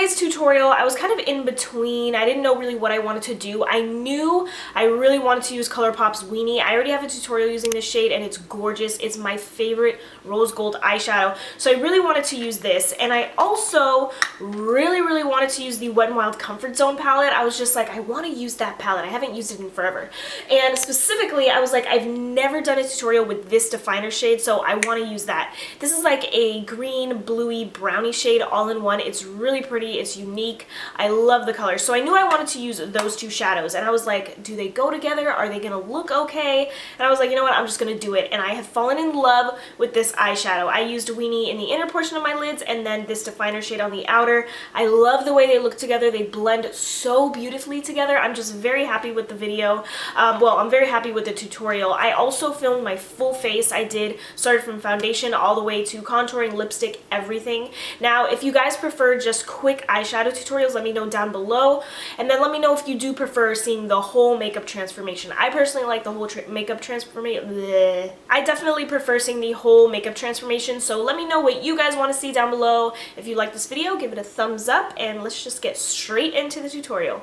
today's tutorial, I was kind of in between. I didn't know really what I wanted to do. I knew I really wanted to use Colourpop's Weenie. I already have a tutorial using this shade and it's gorgeous. It's my favorite rose gold eyeshadow. So I really wanted to use this. And I also really wanted to use the Wet n Wild Comfort Zone palette. I was just like, I want to use that palette. I haven't used it in forever. And specifically, I was like, I've never done a tutorial with this definer shade, so I want to use that. This is like a green, bluey, brownie shade all in one. It's really pretty. It's unique. I love the color. So I knew I wanted to use those two shadows. And I was like, do they go together? Are they going to look okay? And I was like, you know what? I'm just going to do it. And I have fallen in love with this eyeshadow. I used Weenie in the inner portion of my lids and then this definer shade on the outer. I love the way they look together. They blend so beautifully together. I'm just very happy with the video. Well, I'm very happy with the tutorial. I also filmed my full face. I started from foundation all the way to contouring, lipstick, everything. Now, if you guys prefer just quick eyeshadow tutorials, let me know down below. And then let me know if you do prefer seeing the whole makeup transformation. I personally like the whole makeup transformation. I definitely prefer seeing the whole makeup transformation. So let me know what you guys want to see down below. If you like this video, give it a thumbs up and let's just get straight into the tutorial.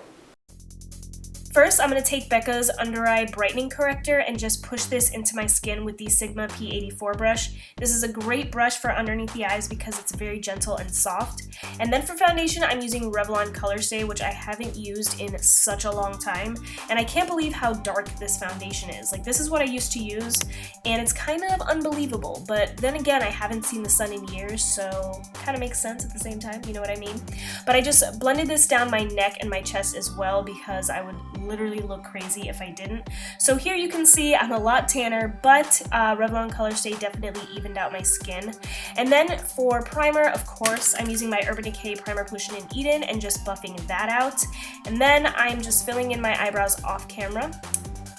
First, I'm going to take Becca's Undereye Brightening Corrector and just push this into my skin with the Sigma P84 brush. This is a great brush for underneath the eyes because it's very gentle and soft. And then for foundation, I'm using Revlon Colorstay, which I haven't used in such a long time. And I can't believe how dark this foundation is. Like, this is what I used to use, and it's kind of unbelievable. But then again, I haven't seen the sun in years, so kind of makes sense at the same time, you know what I mean? But I just blended this down my neck and my chest as well because I would literally look crazy if I didn't. So here you can see I'm a lot tanner, but Revlon Colorstay definitely evened out my skin. And then for primer, of course, I'm using my Urban Decay Primer Potion in Eden and just buffing that out. And then I'm just filling in my eyebrows off camera.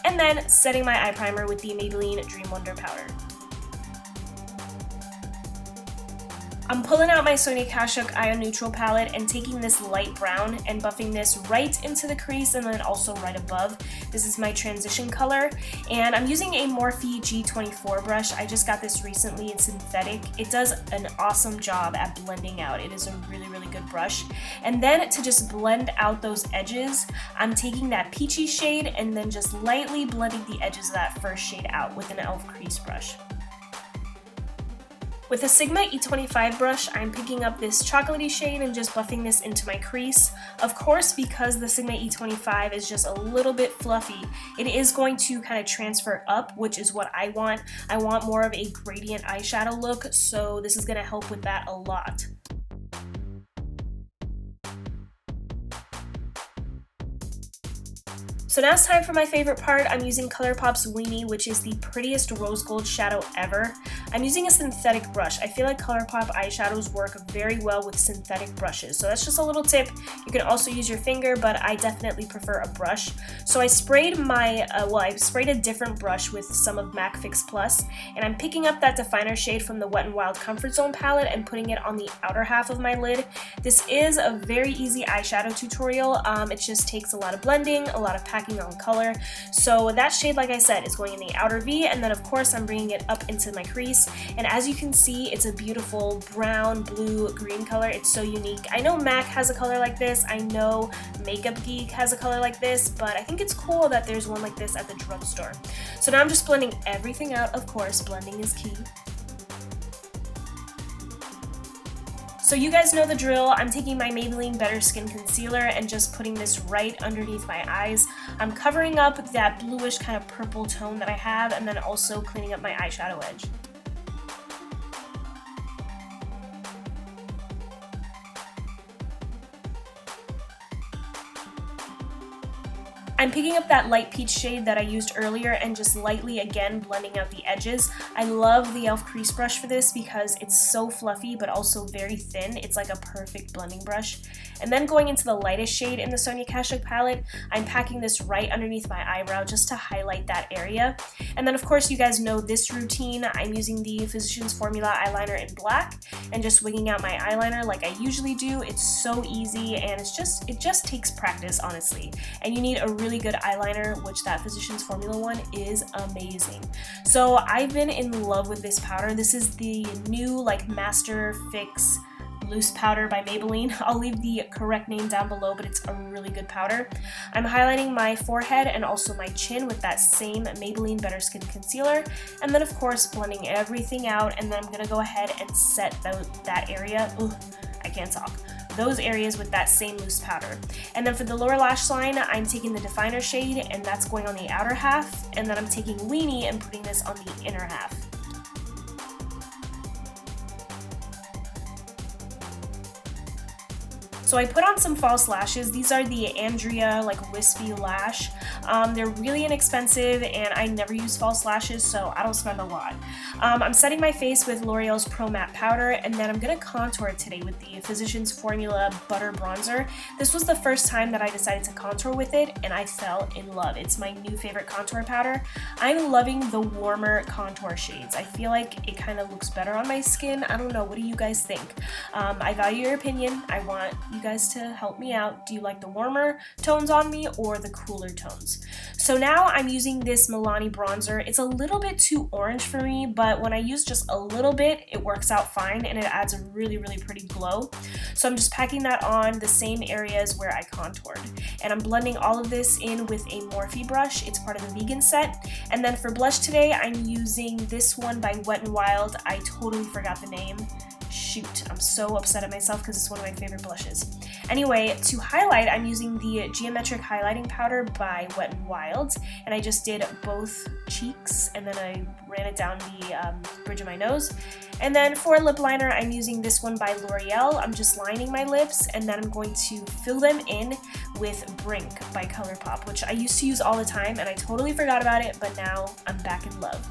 And then setting my eye primer with the Maybelline Dream Wonder powder. I'm pulling out my Sonia Kashuk Eye Neutral palette and taking this light brown and buffing this right into the crease and then also right above. This is my transition color, and I'm using a Morphe G24 brush. I just got this recently. It's synthetic. It does an awesome job at blending out. It is a really good brush. And then to just blend out those edges, I'm taking that peachy shade and then just lightly blending the edges of that first shade out with an e.l.f. crease brush. With a Sigma E25 brush, I'm picking up this chocolatey shade and just buffing this into my crease. Of course, because the Sigma E25 is just a little bit fluffy, it is going to kind of transfer up, which is what I want. I want more of a gradient eyeshadow look, so this is going to help with that a lot. So now it's time for my favorite part. I'm using Colourpop's Weenie, which is the prettiest rose gold shadow ever. I'm using a synthetic brush. I feel like Colourpop eyeshadows work very well with synthetic brushes. So that's just a little tip. You can also use your finger, but I definitely prefer a brush. So I sprayed I sprayed a different brush with some of MAC Fix Plus, and I'm picking up that definer shade from the Wet n Wild Comfort Zone palette and putting it on the outer half of my lid. This is a very easy eyeshadow tutorial. It just takes a lot of blending, a lot of packing on color. So that shade, like I said, is going in the outer V, and then of course I'm bringing it up into my crease. And as you can see, it's a beautiful brown, blue, green color. It's so unique. I know MAC has a color like this. I know Makeup Geek has a color like this, but I think it's cool that there's one like this at the drugstore. So now I'm just blending everything out. Of course, blending is key. So you guys know the drill. I'm taking my Maybelline Better Skin Concealer and just putting this right underneath my eyes. I'm covering up that bluish kind of purple tone that I have and then also cleaning up my eyeshadow edge. I'm picking up that light peach shade that I used earlier and just lightly again blending out the edges. I love the e.l.f. crease brush for this because it's so fluffy but also very thin. It's like a perfect blending brush. And then going into the lightest shade in the Sonia Kashuk palette, I'm packing this right underneath my eyebrow just to highlight that area. And then of course you guys know this routine. I'm using the Physicians Formula eyeliner in black and just wigging out my eyeliner like I usually do. It's so easy and it just takes practice, honestly. And you need a really good eyeliner, which that Physicians Formula one is amazing. So I've been in love with this powder. This is the new like Master Fix loose powder by Maybelline. I'll leave the correct name down below, but it's a really good powder. I'm highlighting my forehead and also my chin with that same Maybelline Better Skin Concealer, and then of course blending everything out, and then I'm going to go ahead and set that area, I can't talk, those areas with that same loose powder. And then for the lower lash line, I'm taking the definer shade, and that's going on the outer half, and then I'm taking Weenie and putting this on the inner half. So I put on some false lashes. These are the Andrea like wispy lash. They're really inexpensive and I never use false lashes, so I don't spend a lot. I'm setting my face with L'Oreal's Pro Matte Powder, and then I'm gonna contour it today with the Physicians Formula Butter Bronzer. This was the first time that I decided to contour with it, and I fell in love. It's my new favorite contour powder. I'm loving the warmer contour shades. I feel like it kind of looks better on my skin. I don't know, what do you guys think? I value your opinion. I want you guys to help me out. Do you like the warmer tones on me or the cooler tones? So now I'm using this Milani bronzer. It's a little bit too orange for me, but when I use just a little bit, it works out fine and it adds a really, really pretty glow. So I'm just packing that on the same areas where I contoured. And I'm blending all of this in with a Morphe brush. It's part of the vegan set. And then for blush today, I'm using this one by Wet n Wild. I totally forgot the name. Shoot, I'm so upset at myself because it's one of my favorite blushes. Anyway, to highlight, I'm using the Geometric Highlighting Powder by Wet n Wild, and I just did both cheeks, and then I ran it down the bridge of my nose. And then for lip liner, I'm using this one by L'Oreal. I'm just lining my lips, and then I'm going to fill them in with Brink by Colourpop, which I used to use all the time, and I totally forgot about it, but now I'm back in love.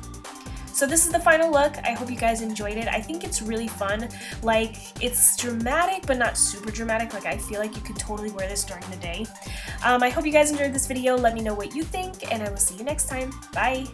So this is the final look. I hope you guys enjoyed it. I think it's really fun. Like, it's dramatic, but not super dramatic. Like, I feel like you could totally wear this during the day. I hope you guys enjoyed this video. Let me know what you think, and I will see you next time. Bye!